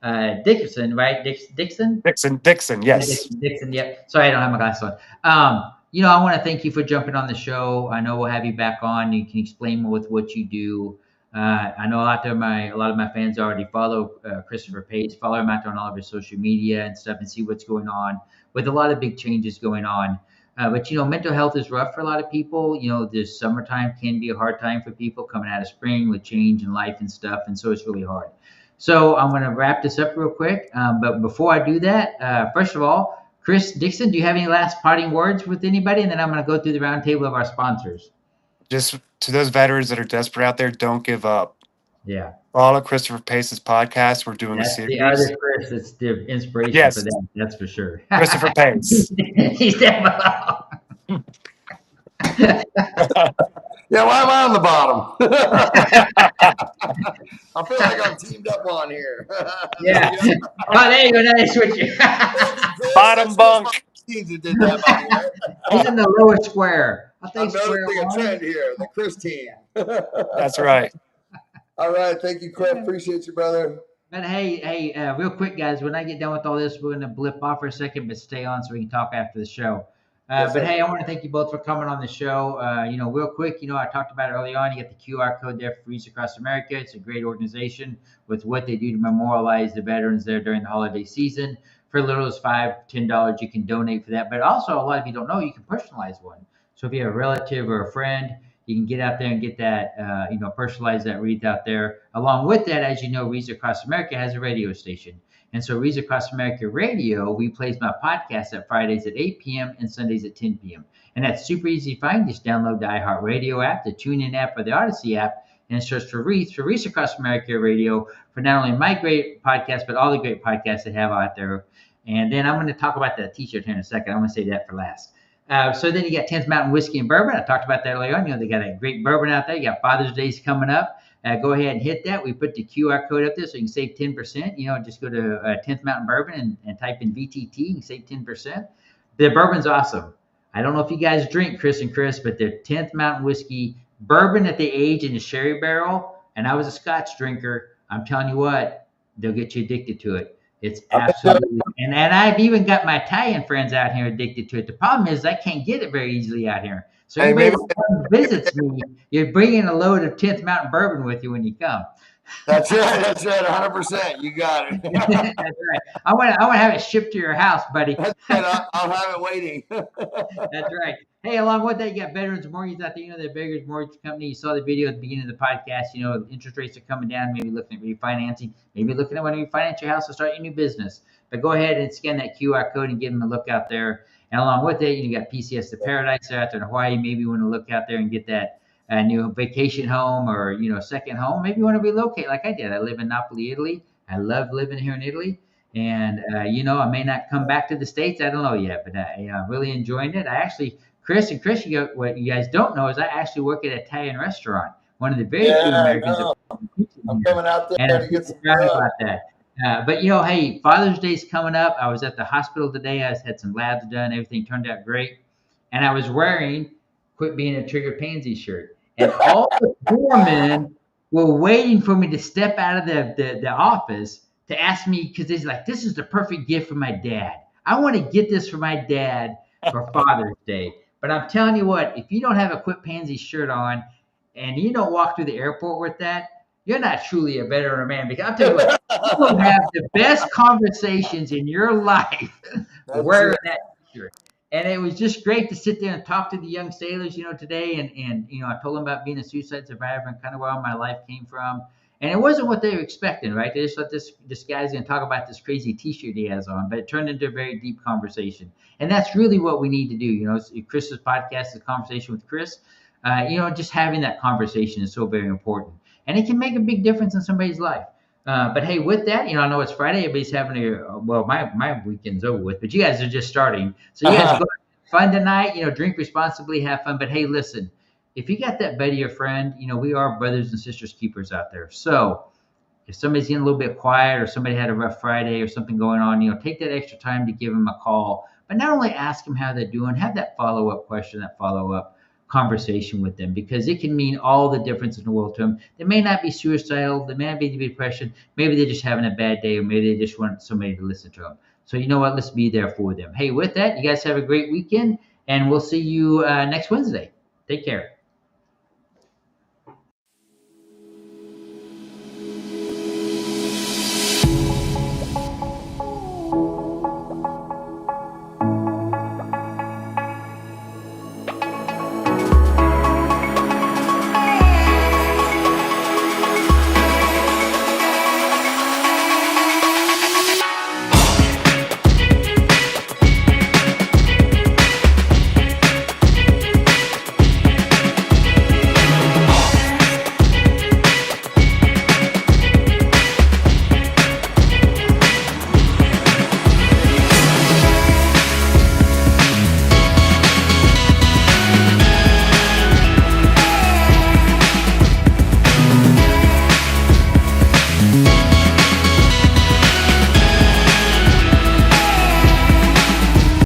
S2: Dickerson, right? Dixon?
S4: Dixon, yes.
S2: Dixon, yep. Sorry, I don't have my glasses on. I want to thank you for jumping on the show. I know we'll have you back on. You can explain more with what you do. I know a lot of my fans already follow Christopher Pace. Follow him out there on all of his social media and stuff, and see what's going on with a lot of big changes going on. But mental health is rough for a lot of people. This summertime can be a hard time for people coming out of spring with change in life and stuff, and so it's really hard. So I'm going to wrap this up real quick. But before I do that, first of all, Chris Dixon, do you have any last parting words with anybody? And then I'm going to go through the roundtable of our sponsors.
S4: Just to those veterans that are desperate out there, don't give up.
S2: Yeah.
S4: Follow Christopher Pace's podcast. We're doing
S2: That's
S4: a series.
S2: the other Chris. It's the inspiration for that. That's for sure.
S4: Christopher Pace.
S2: He's definitely.
S3: Yeah, why am I on the bottom? I feel like I'm teamed up on here.
S2: Yeah. Oh, there you go. Now they switch you.
S4: Bottom bunk.
S3: He's in the
S2: lower square.
S3: I'm noticing a trend here, the Chris team.
S4: That's right.
S3: All right. Thank you, Cliff. Appreciate you, brother.
S2: But hey, real quick, guys, when I get done with all this, we're going to blip off for a second, but stay on so we can talk after the show.
S3: Yes,
S2: But
S3: sir.
S2: hey, I want to thank you both for coming on the show. Real quick, I talked about it early on. You got the QR code there for Freeze Across America. It's a great organization with what they do to memorialize the veterans there during the holiday season. For as little as $5, $10, you can donate for that. But also, a lot of you don't know, you can personalize one. So if you have a relative or a friend, you can get out there and get that, personalize that wreath out there. Along with that, as you know, Wreaths Across America has a radio station. And so Wreaths Across America Radio, we plays my podcast at Fridays at 8 p.m. and Sundays at 10 p.m. And that's super easy to find. Just download the iHeartRadio app, the TuneIn app, or the Odyssey app, and search for Wreaths Across America Radio for not only my great podcast, but all the great podcasts they have out there. And then I'm going to talk about that t-shirt here in a second. I'm going to say that for last. So then you got 10th Mountain Whiskey and Bourbon. I talked about that earlier on. They got a great bourbon out there. You got Father's Day's coming up. Go ahead and hit that. We put the QR code up there so you can save 10%. Just go to 10th Mountain Bourbon and type in VTT. You can save 10%. The bourbon's awesome. I don't know if you guys drink, Chris and Chris, but the 10th Mountain Whiskey bourbon that they age in a sherry barrel, and I was a Scotch drinker. I'm telling you what, they'll get you addicted to it. It's absolutely, and I've even got my Italian friends out here addicted to it. The problem is I can't get it very easily out here. So anybody that comes visits me, you're bringing a load of 10th Mountain Bourbon with you when you come.
S3: That's right. 100%. You got it.
S2: That's right. I want to have it shipped to your house, buddy.
S3: That's right. I'll have it waiting.
S2: That's right. Hey, along with that, you got Veterans Mortgage out there. The Veterans Mortgage Company. You saw the video at the beginning of the podcast. Interest rates are coming down. Maybe looking at refinancing. Maybe looking at when you refinance your house or start your new business. But go ahead and scan that QR code and give them a look out there. And along with it, you got PCS to Paradise out there in Hawaii. Maybe you want to look out there and get that new vacation home or second home. Maybe you want to relocate like I did. I live in Napoli, Italy. I love living here in Italy. And I may not come back to the States. I don't know yet, but I'm really enjoying it. I actually, Chris, what you guys don't know is I actually work at an Italian restaurant. One of the very few Americans.
S3: I'm coming out there to get some
S2: about that. But hey, Father's Day's coming up. I was at the hospital today. I had some labs done. Everything turned out great. And I was wearing "Quit Being a Trigger Pansy" shirt. And all the foremen were waiting for me to step out of the office to ask me, because they're like, this is the perfect gift for my dad. I want to get this for my dad for Father's Day. But I'm telling you what, if you don't have a Quit Pansy shirt on and you don't walk through the airport with that, you're not truly a veteran man. Because I'll tell you what, you will have the best conversations in your life wearing that shirt. And it was just great to sit there and talk to the young sailors, today. And I told them about being a suicide survivor and kind of where all my life came from. And it wasn't what they were expecting, right? They just thought this guy's going to talk about this crazy T-shirt he has on, but it turned into a very deep conversation. And that's really what we need to do. Chris's podcast is a conversation with Chris. Just having that conversation is so very important. And it can make a big difference in somebody's life. But hey, with that, I know it's Friday. Everybody's having my weekend's over with, but you guys are just starting. So you guys go fun tonight, drink responsibly, have fun. But hey, listen, if you got that buddy or friend, we are brothers and sisters keepers out there. So if somebody's getting a little bit quiet or somebody had a rough Friday or something going on, take that extra time to give them a call. But not only ask them how they're doing, have that follow-up question, that follow-up conversation with them, because it can mean all the difference in the world to them. They may not be suicidal, they may not be depression, maybe they're just having a bad day, or maybe they just want somebody to listen to them. So you know what, let's be there for them. Hey, with that, you guys have a great weekend, and we'll see you next Wednesday. Take care.